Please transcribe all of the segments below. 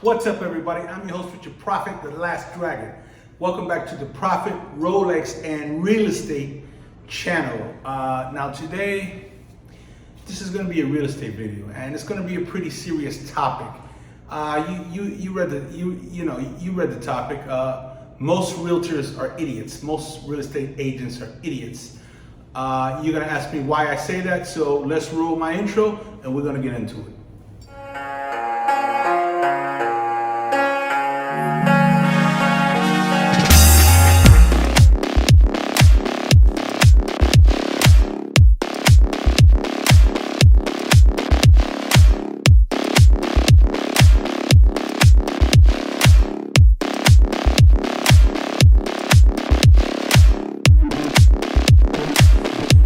What's up, everybody? I'm your host, Richard Prafit, the Last Dragon. Welcome back to the Prafit, Rolex, and Real Estate channel. Now today, this is going to be a real estate video, and it's going to be a pretty serious topic. You read the topic. Most realtors are idiots. Most real estate agents are idiots. You're going to ask me why I say that, so let's roll my intro, and we're going to get into it.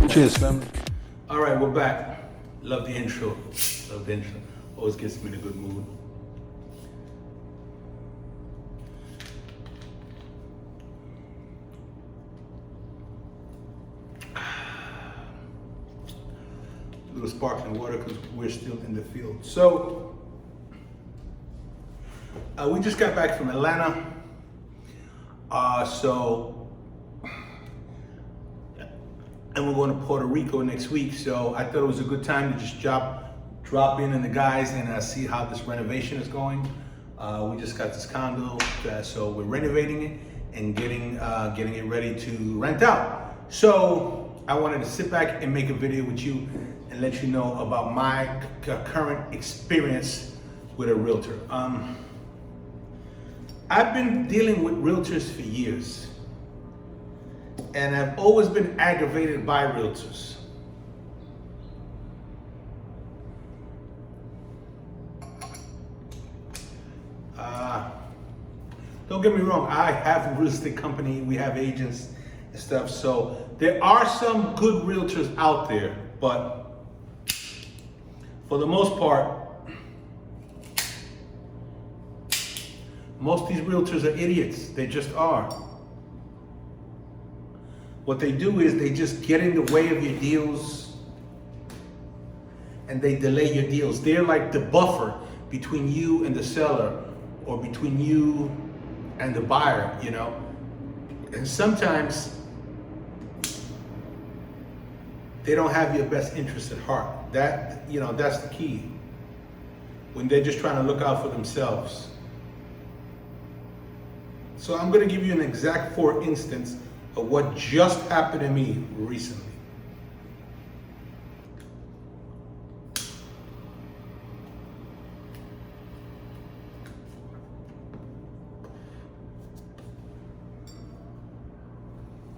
Cheers, family. All right, we're back. Love the intro. Love the intro. Always gets me in a good mood. A little sparkling water because we're still in the field. So, we just got back from Atlanta. And we're going to Puerto Rico next week, so I thought it was a good time to just drop in the guys and see how this renovation is going. We just got this condo, so we're renovating it and getting it ready to rent out. So I wanted to sit back and make a video with you and let you know about my current experience with a realtor. I've been dealing with realtors for years. And I've always been aggravated by realtors. Don't get me wrong, I have a real estate company, we have agents and stuff, so there are some good realtors out there, but for the most part, most of these realtors are idiots. They just are. What they do is they just get in the way of your deals and they delay your deals. They're like the buffer between you and the seller or between you and the buyer, you know. And sometimes they don't have your best interest at heart. That's the key. When they're just trying to look out for themselves. So I'm going to give you an exact for instance of what just happened to me recently.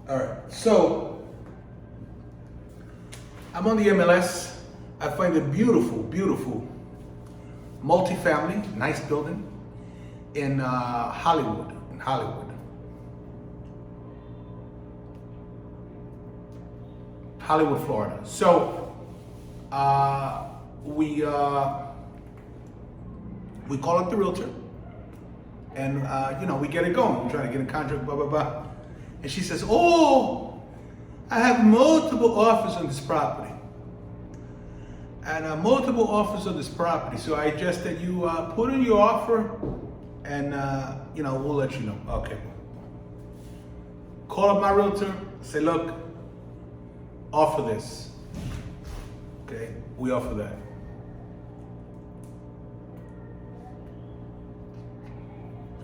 All right, so I'm on the MLS. I find a beautiful, beautiful multifamily, nice building in Hollywood. Hollywood, Florida. So we call up the realtor, and we get it going. We're trying to get a contract, blah blah blah. And she says, "Oh, I have multiple offers on this property, and multiple offers on this property. So I suggest that you put in your offer, and we'll let you know." Okay. Call up my realtor. Say, "Look, offer this." Okay, we offer that.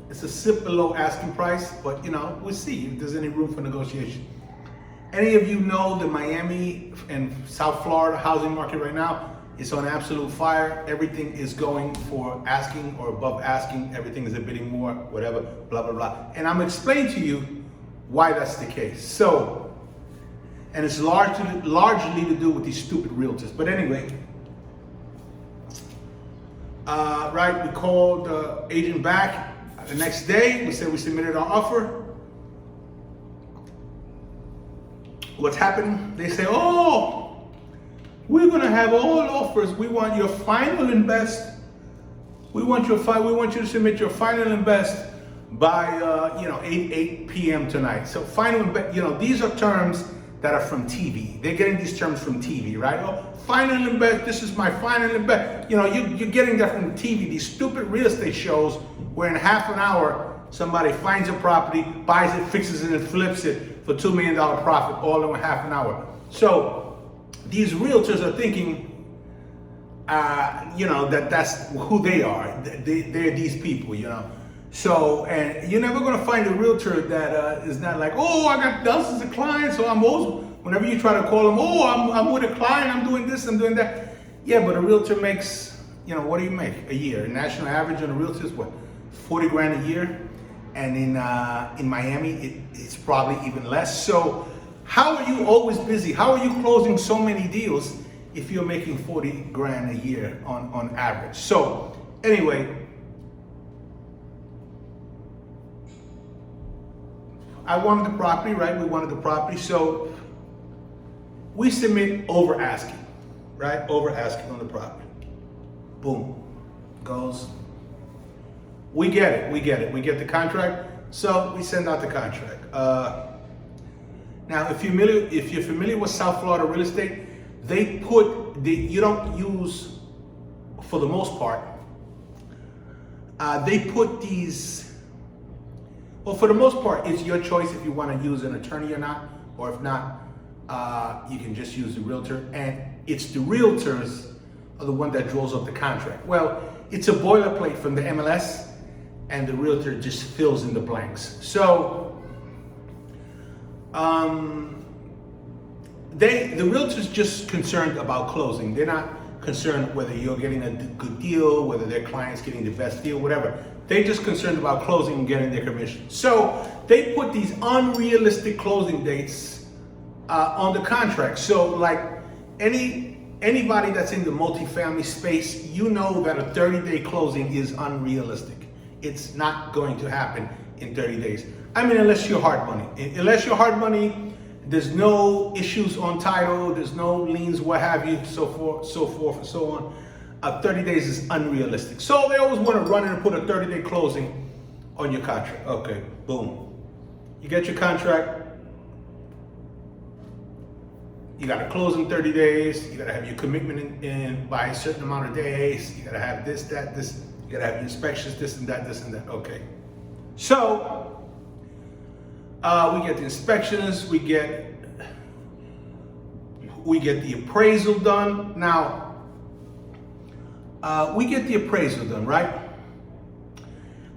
It's a sip below asking price, but we'll see if there's any room for negotiation. Any of you know the Miami and South Florida housing market right now is on absolute fire. Everything is going for asking or above asking. Everything is a bidding more, whatever, blah, blah, blah. And I'm explaining to you why that's the case. So, and it's largely to do with these stupid realtors. But anyway, we called the agent back the next day. We said we submitted our offer. What's happening? They say, "Oh, we're gonna have all offers. We want your final and best. We want you to submit your final and best by 8 p.m. tonight." So final and best, these are terms that are from TV. They're getting these terms from TV, right? Oh, final and best, this is my final and best. You know, you're getting that from TV, these stupid real estate shows where in half an hour, somebody finds a property, buys it, fixes it, and flips it for $2 million profit all in half an hour. So these realtors are thinking, you know, that's who they are. They're these people, you know. So, and you're never gonna find a realtor that is not like, oh, I got dozens of clients, so I'm always, whenever you try to call them, oh, I'm with a client, I'm doing this, I'm doing that. Yeah, but a realtor makes, you know, what do you make a year? A national average on a realtor is what, 40 grand a year? And in Miami, it's probably even less. So how are you always busy? How are you closing so many deals if you're making 40 grand a year on average? So anyway, I wanted the property, right? We wanted the property. So we submit over asking, right? Over asking on the property. Boom, goes. We get it. We get the contract. So we send out the contract. Now, if you're familiar with South Florida real estate, you don't use, for the most part, they put these. Well, for the most part, it's your choice if you want to use an attorney or not, or if not, you can just use the realtor. And it's the realtors are the one that draws up the contract. Well, it's a boilerplate from the MLS, and the realtor just fills in the blanks. So, the realtor's just concerned about closing. They're not concerned whether you're getting a good deal, whether their client's getting the best deal, whatever. They're just concerned about closing and getting their commission. So they put these unrealistic closing dates on the contract. So like anybody that's in the multifamily space, you know that a 30-day closing is unrealistic. It's not going to happen in 30 days. I mean, unless you're hard money. Unless you're hard money, there's no issues on title, there's no liens, what have you, so forth and so on. 30 days is unrealistic. So they always want to run in and put a 30-day closing on your contract. Okay, boom. You get your contract. You got to close in 30 days. You got to have your commitment in by a certain amount of days. You got to have this, that, this. You got to have your inspections, this and that, this and that. Okay. So we get the inspections. We get the appraisal done. Now, we get the appraisal done, right?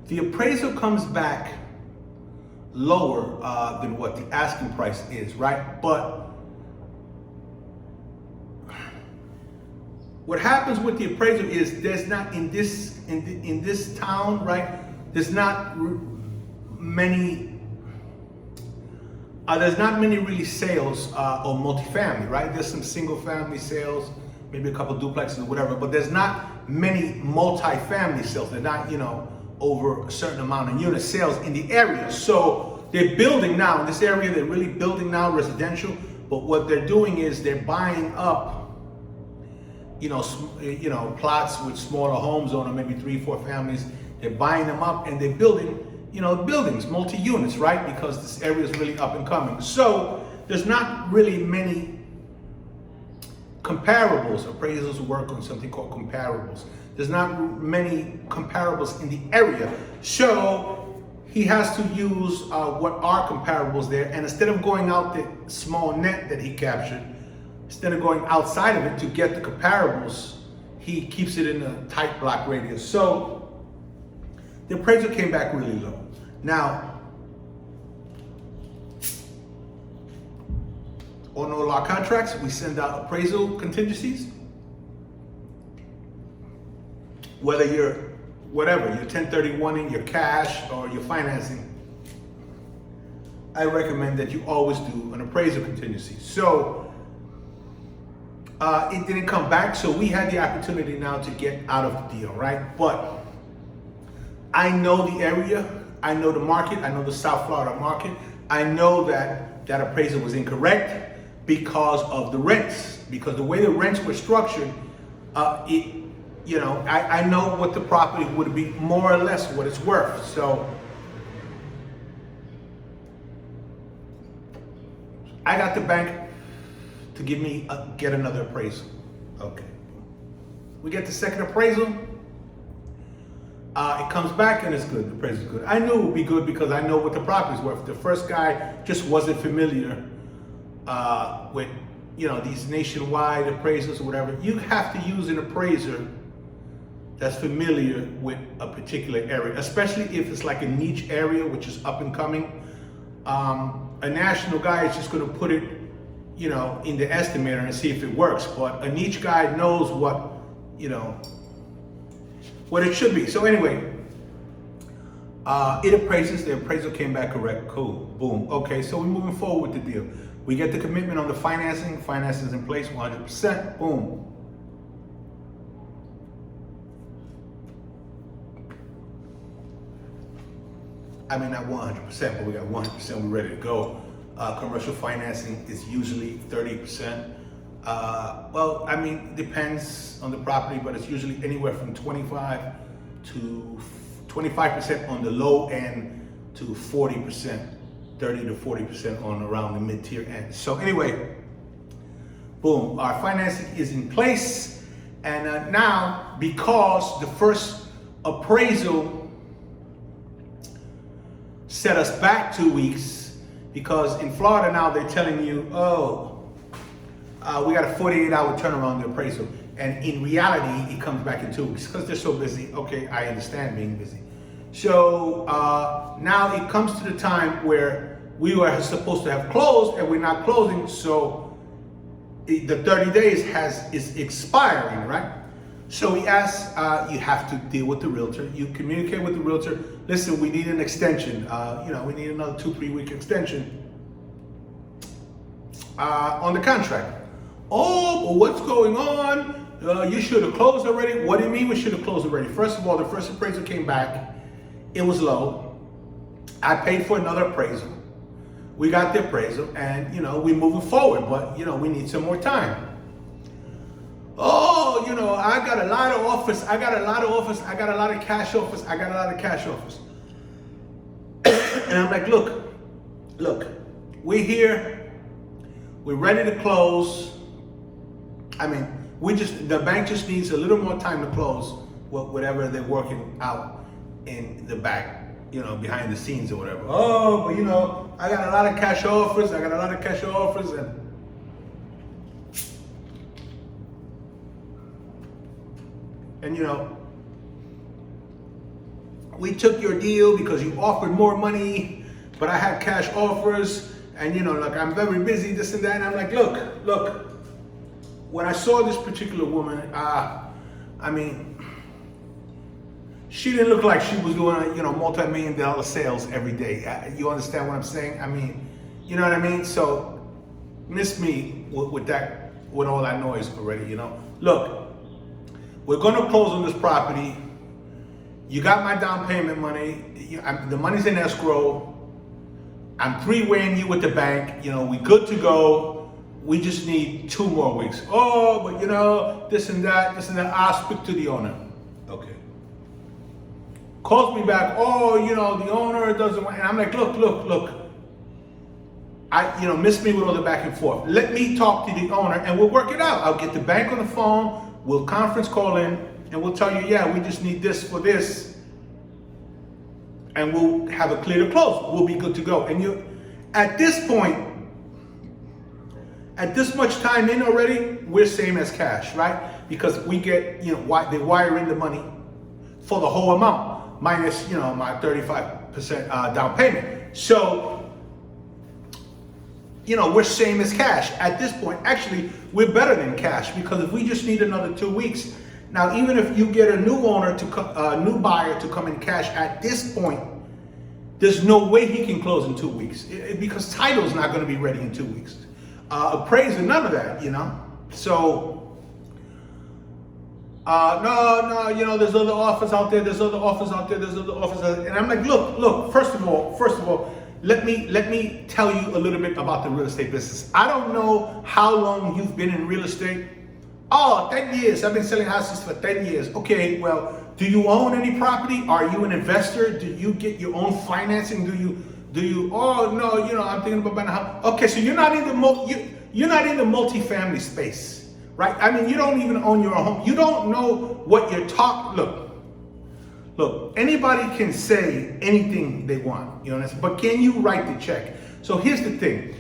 The appraisal comes back lower than what the asking price is, right? But what happens with the appraisal is there's not in this town, right? There's not many really sales or multifamily, right? There's some single family sales, maybe a couple duplexes or whatever, but there's not many multi-family sales. They're not, you know, over a certain amount of unit sales in the area. So they're building now in this area. They're really building now residential. But what they're doing is they're buying up, you know, plots with smaller homes on them, maybe 3-4 families. They're buying them up and they're building, you know, buildings, multi-units, right? Because this area is really up and coming. So there's not really many comparables. Appraisals work on something called comparables. There's not many comparables in the area. So he has to use what are comparables there. And instead of going out the small net that he captured, instead of going outside of it to get the comparables, he keeps it in a tight block radius. So the appraisal came back really low. Now, on all our contracts, we send out appraisal contingencies. Whether you're 1031ing, your cash, or your financing, I recommend that you always do an appraisal contingency. So it didn't come back, so we had the opportunity now to get out of the deal, right? But I know the area, I know the market, I know the South Florida market. I know that that appraisal was incorrect because of the rents, because the way the rents were structured, I know what the property would be, more or less what it's worth. So I got the bank to give me get another appraisal. Okay. We get the second appraisal. It comes back and it's good. The appraisal is good. I knew it would be good because I know what the property's worth. The first guy just wasn't familiar with, you know, these nationwide appraisals or whatever. You have to use an appraiser that's familiar with a particular area, especially if it's like a niche area, which is up and coming. A national guy is just going to put it, you know, in the estimator and see if it works. But a niche guy knows what, you know, what it should be. So anyway, it appraises. The appraisal came back correct. Cool. Boom. Okay. So we're moving forward with the deal. We get the commitment on the financing. Finance is in place, 100%. Boom. I mean, not 100%, but we got 100%, we're ready to go. Commercial financing is usually 30%. Well, I mean, depends on the property, but it's usually anywhere from 25% on the low end to 40%, 30 to 40% on around the mid-tier end. So anyway, boom, our financing is in place. And now, because the first appraisal set us back 2 weeks, because in Florida now they're telling you, oh, we got a 48-hour turnaround on the appraisal. And in reality, it comes back in 2 weeks because they're so busy. Okay, I understand being busy. So now it comes to the time where we were supposed to have closed and we're not closing. So the 30 days is expiring, right? So we asked, you have to deal with the realtor. You communicate with the realtor. Listen, we need an extension. You know, we need another 2-3 week extension on the contract. Oh, but what's going on? You should have closed already. What do you mean we should have closed already? First of all, the first appraisal came back. It was low. I paid for another appraisal. We got the appraisal, and you know, we're moving forward. But you know, we need some more time. Oh, you know, I got a lot of offers. I got a lot of offers. I got a lot of cash offers. I got a lot of cash offers. And I'm like, look, we're here. We're ready to close. I mean, the bank just needs a little more time to close whatever they're working out in the back, you know, behind the scenes or whatever. Oh, but you know, I got a lot of cash offers. And you know, we took your deal because you offered more money, but I had cash offers, and you know, like I'm very busy, this and that. And I'm like, look, when I saw this particular woman, I mean, she didn't look like she was doing, you know, multi-million-dollar sales every day. You understand what I'm saying? I mean, you know what I mean? So, miss me with all that noise already, you know? Look, we're gonna close on this property. You got my down payment money. The money's in escrow. I'm 3-weighing you with the bank. You know, we good to go. We just need 2 more weeks. Oh, but you know, this and that. I'll speak to the owner. Okay. Calls me back. Oh, you know, the owner doesn't want. And I'm like, look. You know, miss me with all the back and forth. Let me talk to the owner and we'll work it out. I'll get the bank on the phone. We'll conference call in and we'll tell you, yeah, we just need this for this. And we'll have a clear to close. We'll be good to go. And at this point, at this much time in already, we're same as cash, right? Because we get, you know, they wire in the money for the whole amount, minus, you know, my 35% down payment. So, you know, we're same as cash at this point. Actually, we're better than cash because if we just need another 2 weeks, now even if you get a new owner new buyer to come in cash at this point, there's no way he can close in 2 weeks because title's not going to be ready in 2 weeks. Appraisal, none of that, you know. So, no, you know, there's other offers out there. And I'm like, look. First of all. Let me tell you a little bit about the real estate business. I don't know how long you've been in real estate. Oh, 10 years. I've been selling houses for 10 years. Okay, well, do you own any property? Are you an investor? Do you get your own financing? Do you? Oh no, I'm thinking about buying a house. Okay, so you're not in the you're not in the multifamily space, right? I mean, you don't even own your own home. You don't know what you're talking. Look. Anybody can say anything they want, but can you write the check? So here's the thing: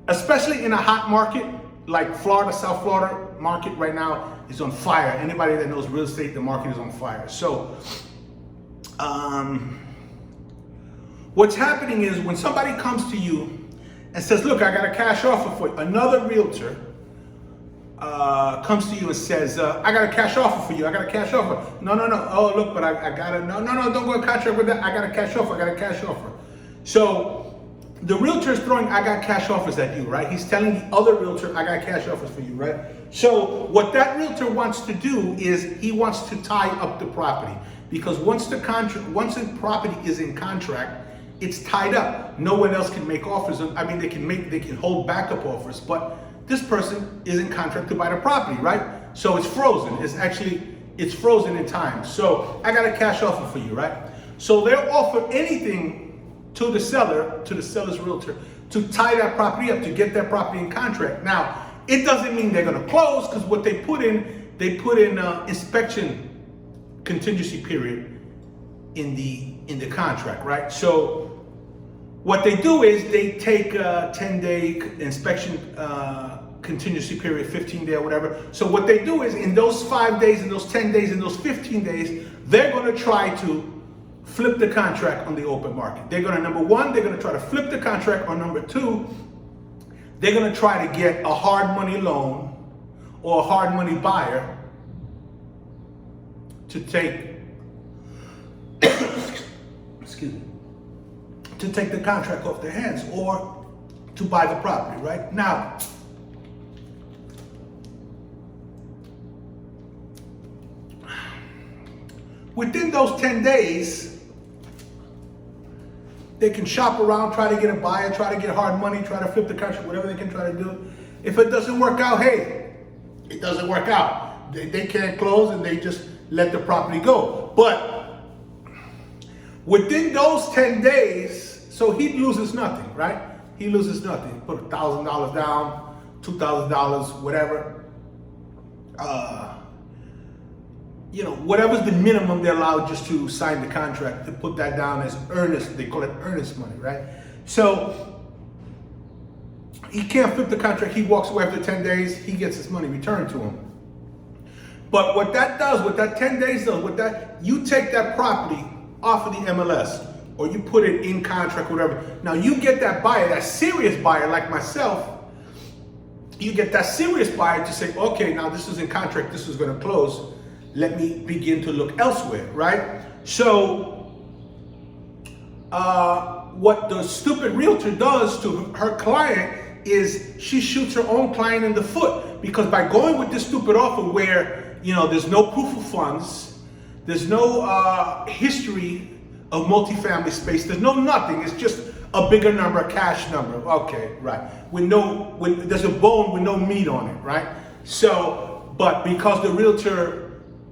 especially in a hot market like Florida, South Florida market right now is on fire. Anybody that knows real estate, the market is on fire. So, what's happening is when somebody comes to you and says, look, I got a cash offer for you. Another realtor comes to you and says, I got a cash offer for you. I got a cash offer. No. Oh, look, but I got a, no, don't go contract with that. I got a cash offer. So the realtor is throwing, I got cash offers at you, right? He's telling the other realtor, I got cash offers for you, right? So what that realtor wants to do is he wants to tie up the property, because once the property is in contract, it's tied up. No one else can make offers. I mean, they can hold backup offers, but this person is in contract to buy the property, right? So it's frozen. It's frozen in time. So I got a cash offer for you, right? So they'll offer anything to the seller's realtor, to tie that property up, to get that property in contract. Now, it doesn't mean they're going to close, because what they put in inspection contingency period in the contract, right? So what they do is they take a 10-day inspection contingency period, 15-day or whatever. So what they do is in those 5 days, in those 10 days, in those 15 days, they're going to try to flip the contract on the open market. They're going to, number one, they're going to try to flip the contract, or number two, they're going to try to get a hard money loan or a hard money buyer to take, excuse me, to take the contract off their hands or to buy the property, right? Now, within those 10 days, they can shop around, try to get a buyer, try to get hard money, try to flip the contract, whatever they can try to do. If it doesn't work out, hey, it doesn't work out. They can't close and they just let the property go. But within those 10 days, so he loses nothing, right? He loses nothing. Put $1,000 down, $2,000, whatever. Whatever's the minimum they're allowed just to sign the contract, to put that down as earnest. They call it earnest money, right? So he can't flip the contract. He walks away after 10 days. He gets his money returned to him. But what that does, what that 10 days does, you take that property off of the MLS, or you put it in contract, whatever. Now you get that buyer, that serious buyer like myself. You get that serious buyer to say, okay, now this is in contract. This is going to close. Let me begin to look elsewhere, right? So what the stupid realtor does to her client is she shoots her own client in the foot, because by going with this stupid offer where, there's no proof of funds, there's no history of multifamily space, there's no nothing, it's just a bigger number, a cash number, okay, right, there's a bone with no meat on it, right? So, but because the realtor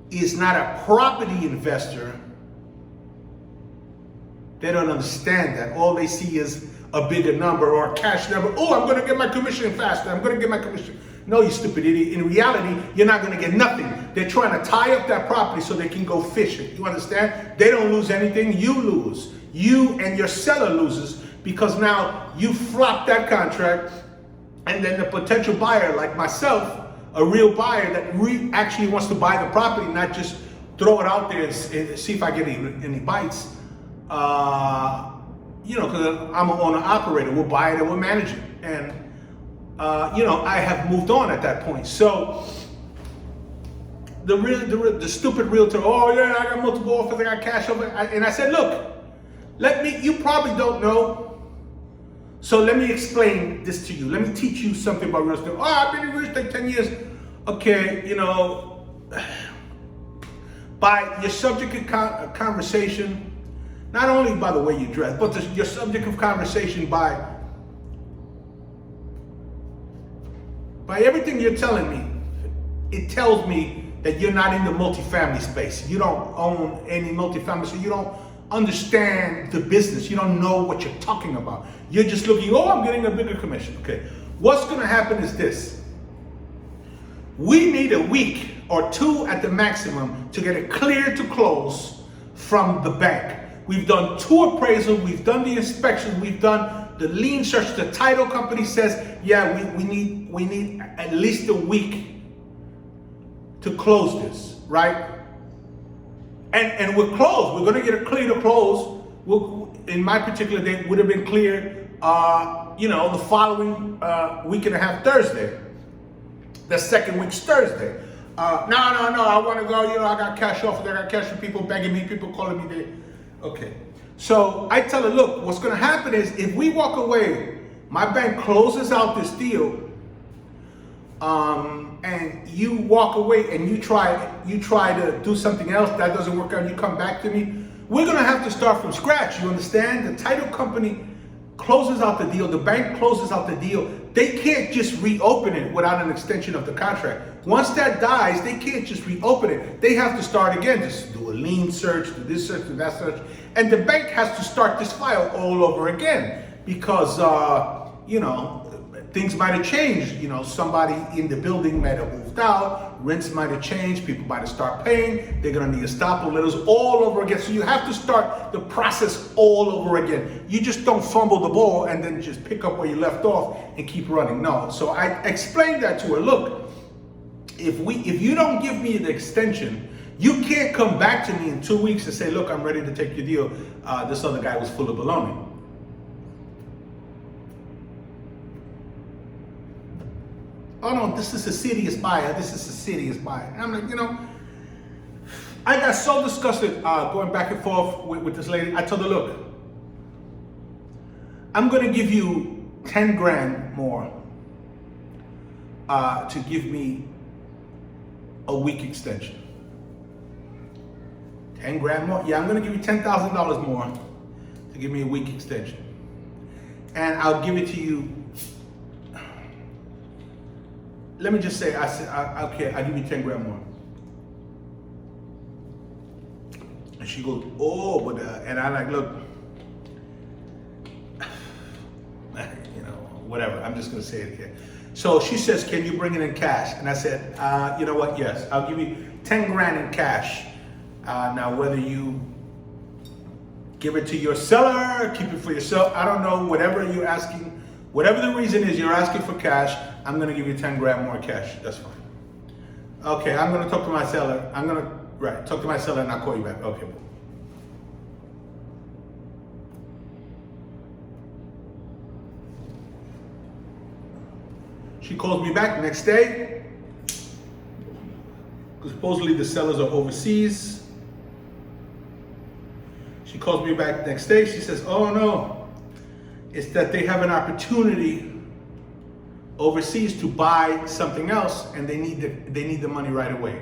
is not a property investor, they don't understand that. All they see is a bigger number or a cash number. Oh, I'm going to get my commission faster. I'm going to get my commission. No, you stupid idiot. In reality, you're not going to get nothing. They're trying to tie up that property so they can go fishing. You understand? They don't lose anything. You lose. You and your seller loses, because now you flop that contract, and then the potential buyer like myself, a real buyer that actually wants to buy the property, not just throw it out there and see if I get any bites. Because I'm an owner operator. We'll buy it and we'll manage it. And, I have moved on at that point. So the stupid realtor, oh yeah, I got multiple offers, I got cash over. And I said, look, you probably don't know. So let me explain this to you. Let me teach you something about real estate. Oh, I've been in real estate 10 years. Okay, by your subject of conversation, not only by the way you dress, but your subject of conversation, by everything you're telling me, it tells me that you're not in the multifamily space. You don't own any multifamily, so you don't understand the business. You don't know what you're talking about. You're just looking, oh, I'm getting a bigger commission. Okay, what's gonna happen is this. We need a week or two at the maximum to get it clear to close from the bank. We've done 2 appraisals, we've done the inspection, we've done the lien search. The title company says, yeah, we need at least a week to close this, right? And we're closed. We're gonna get it clear to close. In my particular date, would have been clear, the following week and a half Thursday. The second week's Thursday. No, I want to go, I got cash offers, I got cash from people begging me, people calling me. Okay. So I tell her, look, what's going to happen is if we walk away, my bank closes out this deal, and you walk away and you try to do something else that doesn't work out, you come back to me, we're going to have to start from scratch. You understand? The title company closes out the deal, the bank closes out the deal. They can't just reopen it without an extension of the contract. Once that dies, they can't just reopen it. They have to start again, just do a lien search, do this search, do that search. And the bank has to start this file all over again because, things might have changed. Somebody in the building might have moved out, rents might have changed, people might have started paying, they're gonna need estoppel letters all over again. So you have to start the process all over again. You just don't fumble the ball and then just pick up where you left off and keep running. No, so I explained that to her. Look, if you don't give me the extension, you can't come back to me in 2 weeks and say, look, I'm ready to take your deal. This other guy was full of baloney. Oh no, this is a serious buyer. This is a serious buyer. And I'm like, I got so disgusted going back and forth with this lady. I told her, look, I'm gonna give you 10 grand more to give me a week extension. 10 grand more? Yeah, I'm gonna give you $10,000 more to give me a week extension. And I'll give it to you. Let me just say, I said, okay, I'll give you 10 grand more. And she goes, oh, but, and I'm like, look, whatever, I'm just gonna say it here. So she says, can you bring it in cash? And I said, you know what, yes, I'll give you 10 grand in cash. Now, whether you give it to your seller, keep it for yourself, I don't know, whatever you're asking, whatever the reason is you're asking for cash, I'm gonna give you 10 grand more cash, that's fine. Okay, I'm gonna talk to my seller. Talk to my seller and I'll call you back. Okay. She calls me back next day, because supposedly the sellers are overseas. She calls me back next day, she says, oh no, it's that they have an opportunity overseas to buy something else and they need the money right away.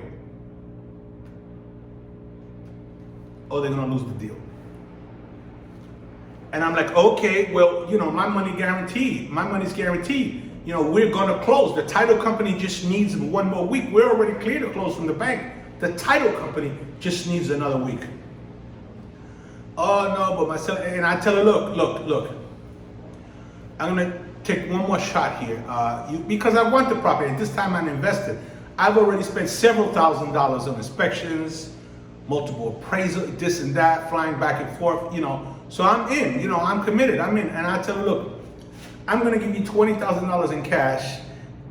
Or they're gonna lose the deal. And I'm like, okay, well, my money's guaranteed. We're gonna close. The title company just needs 1 more week. We're already clear to close from the bank. The title company just needs another week. Oh no, but myself, and I tell her, look, I'm gonna take one more shot here, because I want the property. At this time I'm invested. I've already spent several $1,000s on inspections, multiple appraisals, this and that, flying back and forth, So I'm in, I'm committed, I'm in. And I tell her, look, I'm gonna give you $20,000 in cash,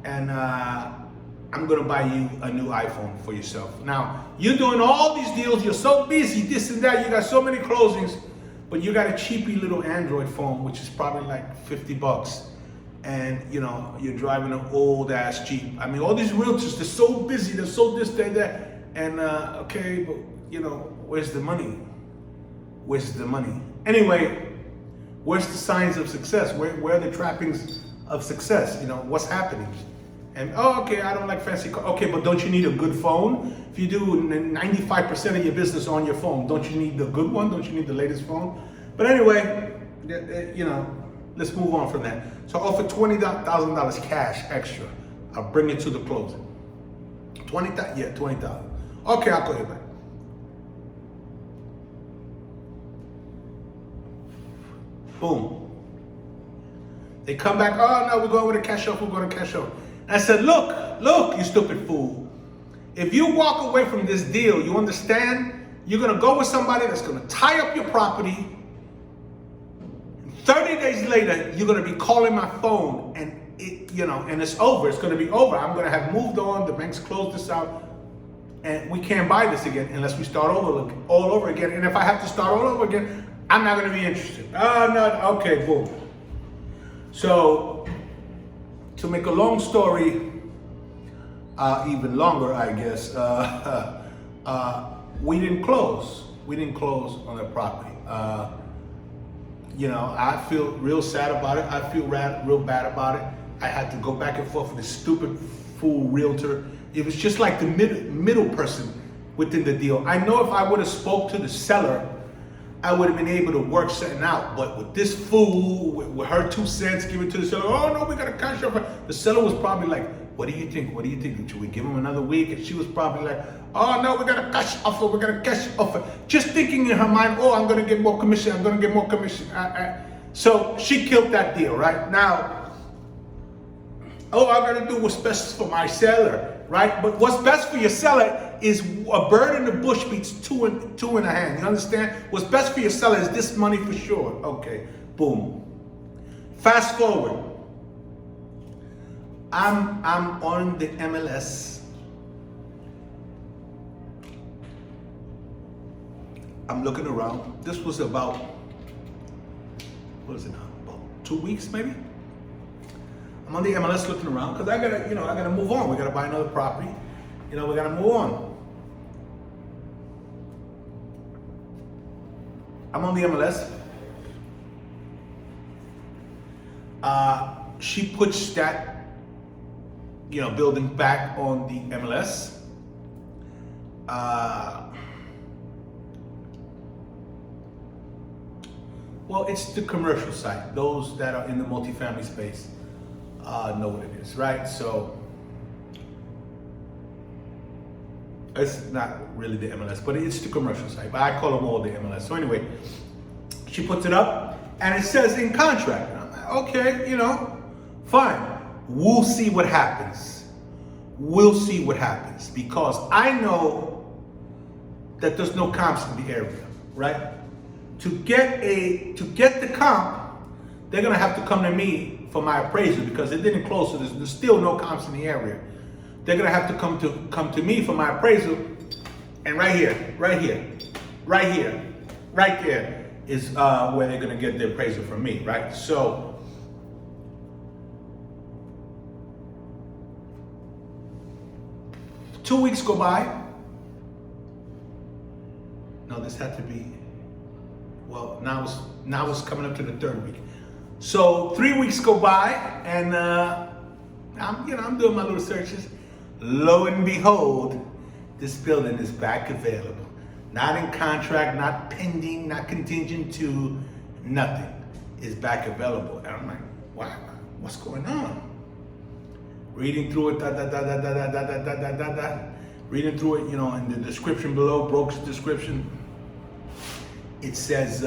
and I'm gonna buy you a new iPhone for yourself. Now, you're doing all these deals, you're so busy, this and that, you got so many closings, but you got a cheapy little Android phone, which is probably like $50. And you're driving an old ass Jeep. I mean, all these realtors, they're so busy, they're so this, that. And okay, but where's the money? Where's the money? Anyway, where's the signs of success? Where are the trappings of success? What's happening? And okay, I don't like fancy cars. Okay, but don't you need a good phone? If you do 95% of your business on your phone, don't you need the good one? Don't you need the latest phone? But anyway, let's move on from that. So I offer $20,000 cash extra. I'll bring it to the closing. 20,000? Yeah, 20,000. Okay, I'll call you back. Boom. They come back, oh no, we're going with a cash offer, we're going to cash offer. I said, look, you stupid fool. If you walk away from this deal, you understand? You're going to go with somebody that's going to tie up your property. 30 days later, you're going to be calling my phone and and it's over. It's going to be over. I'm going to have moved on. The bank's closed this out. And we can't buy this again unless we start all over again. And if I have to start all over again, I'm not going to be interested. Oh, no. Okay, boom. So, to make a long story even longer, I guess, we didn't close. We didn't close on the property. I feel real sad about it. I feel real bad about it. I had to go back and forth with this stupid fool realtor. It was just like the middle person within the deal. I know if I would have spoke to the seller, I would have been able to work something out. But with this fool, with her 2 cents given to the seller, oh no, we got a cash offer. The seller was probably like, what do you think? What do you think? Should we give him another week? And she was probably like, oh no, we got a cash offer. We got a cash offer. Just thinking in her mind, oh, I'm going to get more commission. I'm going to get more commission. So she killed that deal, right? Now, oh, I got to do what's best for my seller, right? But what's best for your seller is a bird in the bush beats two in a hand. You understand? What's best for your seller is this money for sure. Okay, boom. Fast forward. I'm on the MLS. I'm looking around. This was about, what is it now? About 2 weeks maybe? I'm on the MLS looking around because I gotta move on. We gotta buy another property. We gotta move on. I'm on the MLS. She puts that building back on the MLS. Well, it's the commercial side. Those that are in the multifamily space know what it is, right? So it's not really the MLS, but it's the commercial side. But I call them all the MLS. So anyway, she puts it up and it says in contract. And I'm like, okay, fine. We'll see what happens. We'll see what happens because I know that there's no comps in the area, right? To get the comp, they're gonna have to come to me for my appraisal because it didn't close, so there's still no comps in the area. They're gonna have to come to me for my appraisal, and right there is where they're gonna get the appraisal from me, right? So. Two weeks go by. No, this had to be, well, now it's coming up to the 3rd week. So 3 weeks go by and I'm doing my little searches. Lo and behold, this building is back available. Not in contract, not pending, not contingent to, nothing. It's back available. And I'm like, wow, what's going on? Reading through it, reading through it, in the description below, broker's description, it says,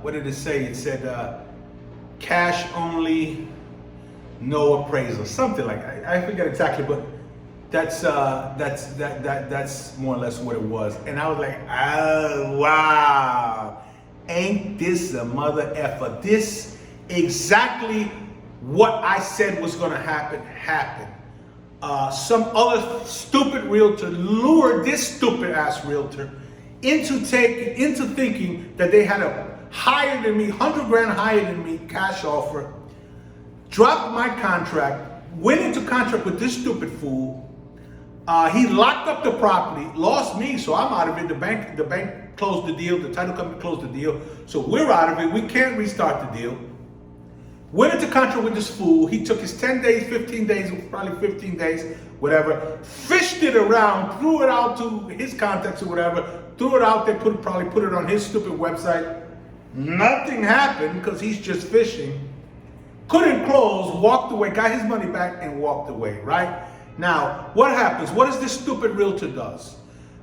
what did it say? It said, cash only, no appraisal, something like that. I forget exactly, but that's more or less what it was. And I was like, oh, wow, ain't this a mother effer? This exactly what I said was gonna happen, happened. Some other stupid realtor lured this stupid ass realtor into thinking that they had a higher than me, 100 grand higher than me cash offer, dropped my contract, went into contract with this stupid fool. He locked up the property, lost me, so I'm out of it. The bank closed the deal, the title company closed the deal, so we're out of it. We can't restart the deal. Went into contract with this fool. He took his 10 days, 15 days, probably 15 days, whatever, fished it around, threw it out to his contacts or whatever, threw it out there, probably put it on his stupid website. Nothing happened because he's just fishing. Couldn't close, walked away, got his money back and walked away, right? Now, what happens? What does this stupid realtor does?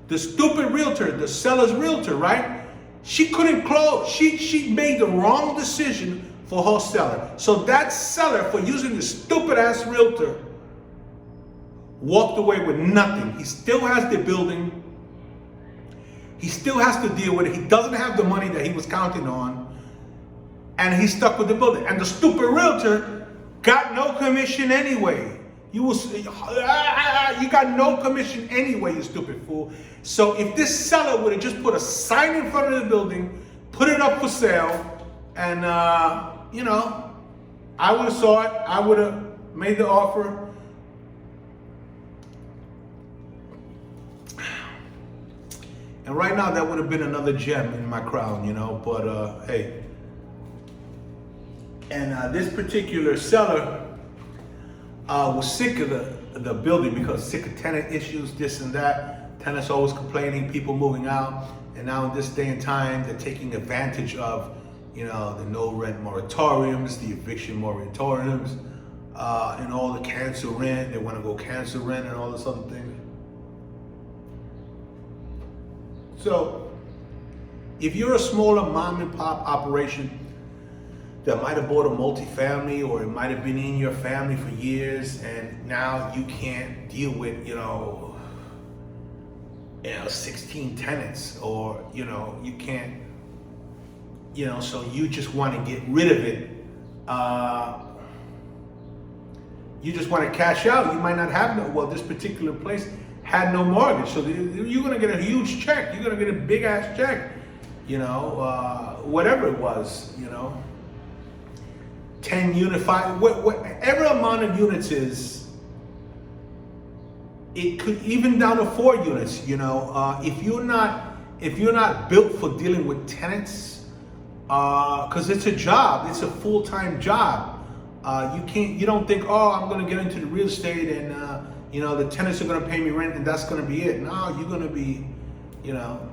The stupid realtor, the seller's realtor, right? She couldn't close. She made the wrong decision for her seller. So that seller, for using the stupid ass realtor, walked away with nothing. He still has the building. He still has to deal with it. He doesn't have the money that he was counting on. And he's stuck with the building. And the stupid realtor got no commission anyway. You got no commission anyway, you stupid fool. So if this seller would have just put a sign in front of the building, put it up for sale, and you know, I would have saw it. I would have made the offer. And right now, that would have been another gem in my crown, you know. But hey. And this particular seller was sick of the building because sick of tenant issues, this and that. Tenants always complaining, people moving out. And now in this day and time, they're taking advantage of, you know, the no rent moratoriums, the eviction moratoriums, and all the cancel rent. They want to go cancel rent and all this other thing. So if you're a smaller mom and pop operation that might have bought a multifamily, or it might have been in your family for years, and now you can't deal with, you know, 16 tenants, or, you know, you can't, you know, so you just want to get rid of it. You just want to cash out. You might not have no, well, this particular place had no mortgage. So you're going to get a huge check. You're going to get a big ass check, you know, whatever it was, you know. 10 unit, 5, whatever amount of units is, it could even down to 4 units, you know. If you're not built for dealing with tenants, because it's a job, it's a full-time job. You don't think, oh, I'm gonna get into the real estate and you know, the tenants are gonna pay me rent and that's gonna be it. No, you're gonna be, you know,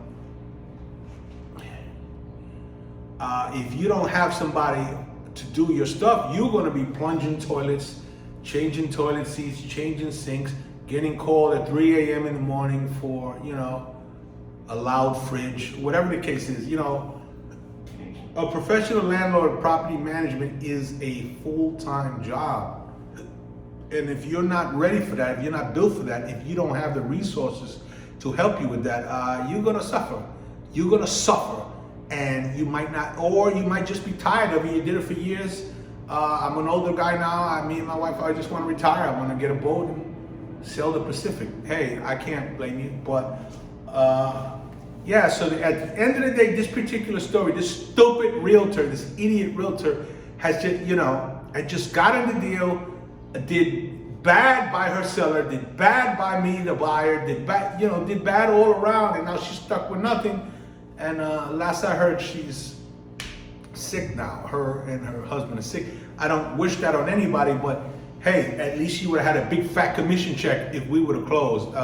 if you don't have somebody to do your stuff, you're going to be plunging toilets, changing toilet seats, changing sinks, getting called at 3 a.m. in the morning for, you know, a loud fridge, whatever the case is. You know, a professional landlord property management is a full-time job. And if you're not ready for that, if you're not built for that, if you don't have the resources to help you with that, you're going to suffer. You're going to suffer. And you might not, or you might just be tired of it. You did it for years. I'm an older guy now. Me and my wife, I just want to retire. I want to get a boat and sail the Pacific. Hey, I can't blame you. But yeah, so at the end of the day, this particular story, this stupid realtor, this idiot realtor has just, you know, had just gotten the deal, did bad by her seller, did bad by me, the buyer, did bad, you know, did bad all around, and now she's stuck with nothing. And last I heard, she's sick now. Her and her husband are sick. I don't wish that on anybody, but hey, at least she would have had a big fat commission check if we would have closed.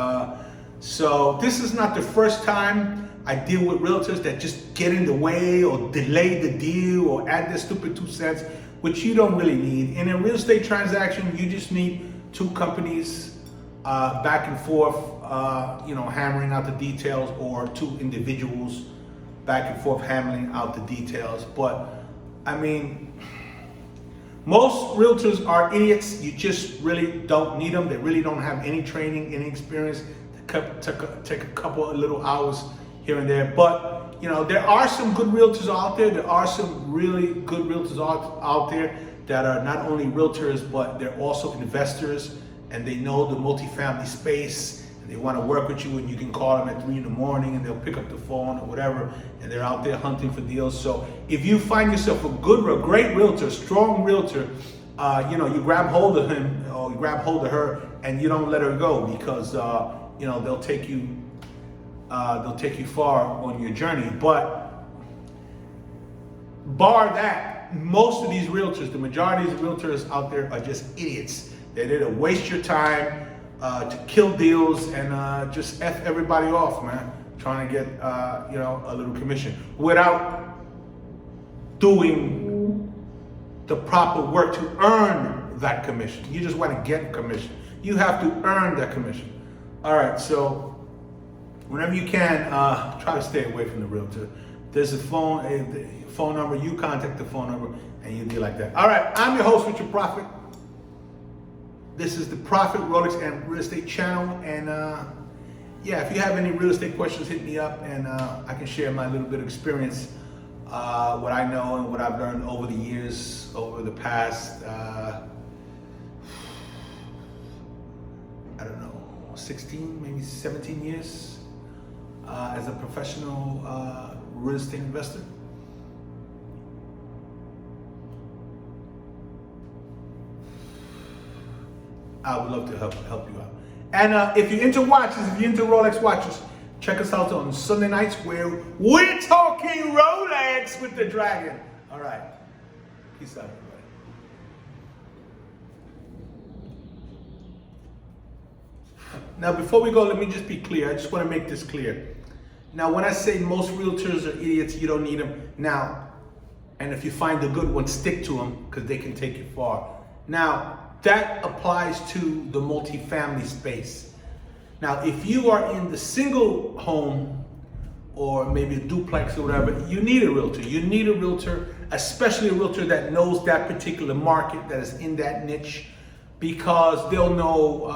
So this is not the first time I deal with realtors that just get in the way or delay the deal or add their stupid 2 cents, which you don't really need. In a real estate transaction, you just need 2 companies back and forth, you know, hammering out the details, or 2 individuals back and forth hammering out the details. But I mean, most realtors are idiots. You just really don't need them. They really don't have any training, any experience. Take a couple of little hours here and there. But you know, there are some good realtors out there. There are some really good realtors out there that are not only realtors, but they're also investors, and they know the multifamily space. They want to work with you, and you can call them at 3 in the morning and they'll pick up the phone or whatever, and they're out there hunting for deals. So if you find yourself a great realtor, strong realtor, you know, you grab hold of him or you grab hold of her, and you don't let her go, because you know, they'll take you far on your journey. But bar that, most of these realtors, the majority of these realtors out there are just idiots. They're there to waste your time, to kill deals, and just F everybody off, man, trying to get you know, a little commission without doing the proper work to earn that commission. You just want to get commission. You have to earn that commission. All right, so whenever you can, try to stay away from the realtor. There's a the phone number. You contact the phone number, and you deal like that. All right, I'm your host, Richard Prafit. This is the Prafit, Rolex, and Real Estate channel. And yeah, if you have any real estate questions, hit me up, and I can share my little bit of experience, what I know and what I've learned over the years, over the past, I don't know, 16, maybe 17 years as a professional real estate investor. I would love to help you out. And if you're into watches, if you're into Rolex watches, check us out on Sunday nights where we're talking Rolex with the Dragon. All right. Peace out, everybody. Now, before we go, let me just be clear. I just want to make this clear. Now, when I say most realtors are idiots, you don't need them. Now, and if you find a good one, stick to them because they can take you far. Now, that applies to the multifamily space. Now, if you are in the single home or maybe a duplex or whatever, you need a realtor. You need a realtor, especially a realtor that knows that particular market, that is in that niche, because they'll know,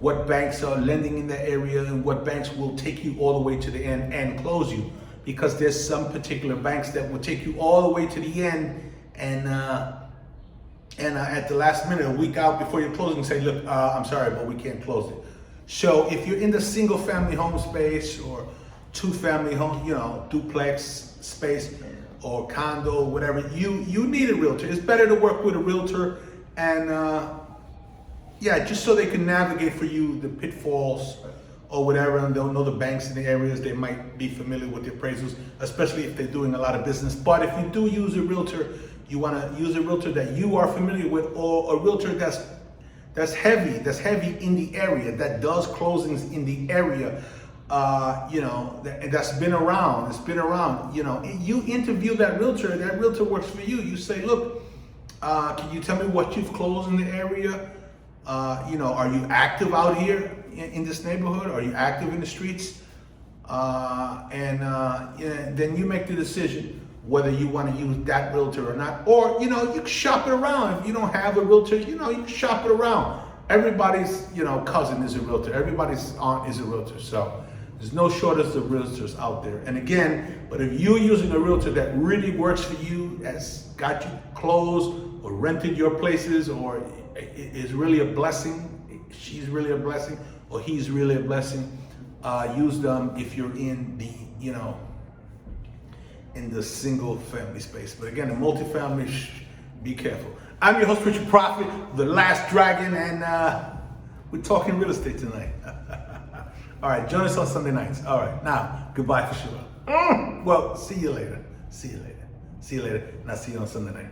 what banks are lending in that area and what banks will take you all the way to the end and close you. Because there's some particular banks that will take you all the way to the end and at the last minute, a week out before you're closing, say, look, I'm sorry, but we can't close it. So if you're in the single family home space or two family home, duplex space or condo, whatever, you need a realtor. It's better to work with a realtor and just so they can navigate for you the pitfalls or whatever, and they'll know the banks in the areas. They might be familiar with the appraisals, especially if they're doing a lot of business. But if you do use a realtor, you want to use a realtor that you are familiar with, or a realtor that's heavy in the area, that does closings in the area, that's been around. It's been around. You interview that realtor works for you. You say, look, can you tell me what you've closed in the area? Are you active out here in this neighborhood? Are you active in the streets? Then you make the decision whether you want to use that realtor or not. Or, you can shop it around. If you don't have a realtor, you can shop it around. Everybody's, cousin is a realtor. Everybody's aunt is a realtor. So there's no shortage of realtors out there. And again, but if you're using a realtor that really works for you, has got you closed or rented your places, or is really a blessing, she's really a blessing, or he's really a blessing, use them if you're in the, in the single family space. But again, the multifamily, be careful. I'm your host, Richard Prafit, the Last Dragon, and we're talking real estate tonight. All right, join us on Sunday nights. All right, now, goodbye for sure. Well, see you later. See you later. See you later, and I'll see you on Sunday night.